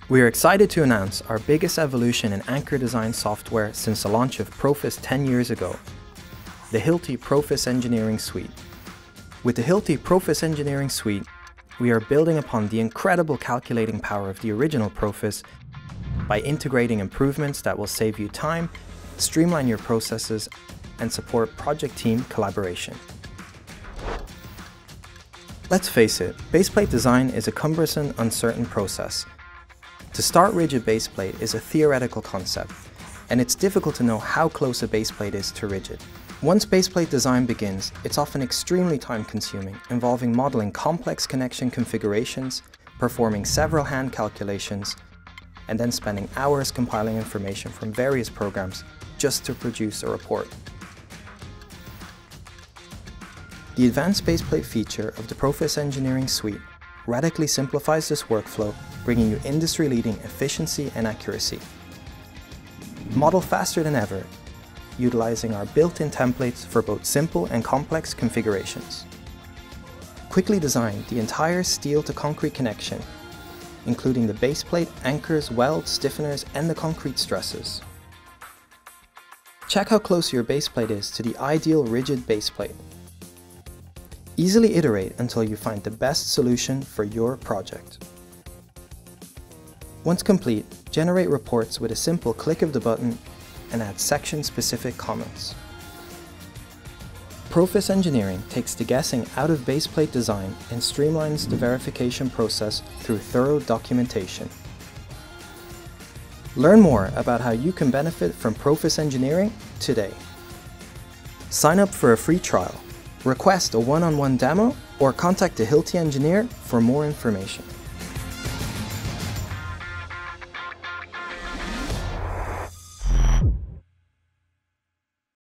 We are excited to announce our biggest evolution in anchor design software since the launch of PROFIS 10 years ago, the Hilti PROFIS Engineering Suite. With the Hilti PROFIS Engineering Suite, we are building upon the incredible calculating power of the original PROFIS by integrating improvements that will save you time, streamline your processes, and support project team collaboration. Let's face it, baseplate design is a cumbersome, uncertain process. To start rigid baseplate is a theoretical concept, and it's difficult to know how close a baseplate is to rigid. Once baseplate design begins, it's often extremely time-consuming, involving modeling complex connection configurations, performing several hand calculations, and then spending hours compiling information from various programs just to produce a report. The advanced baseplate feature of the PROFIS Engineering Suite radically simplifies this workflow, bringing you industry-leading efficiency and accuracy. Model faster than ever, utilizing our built-in templates for both simple and complex configurations. Quickly design the entire steel-to-concrete connection, including the baseplate, anchors, welds, stiffeners, and the concrete stresses. Check how close your baseplate is to the ideal rigid baseplate. Easily iterate until you find the best solution for your project. Once complete, generate reports with a simple click of the button and add section-specific comments. PROFIS Engineering takes the guessing out of baseplate design and streamlines the verification process through thorough documentation. Learn more about how you can benefit from PROFIS Engineering today. Sign up for a free trial, request a one-on-one demo, or contact a Hilti engineer for more information.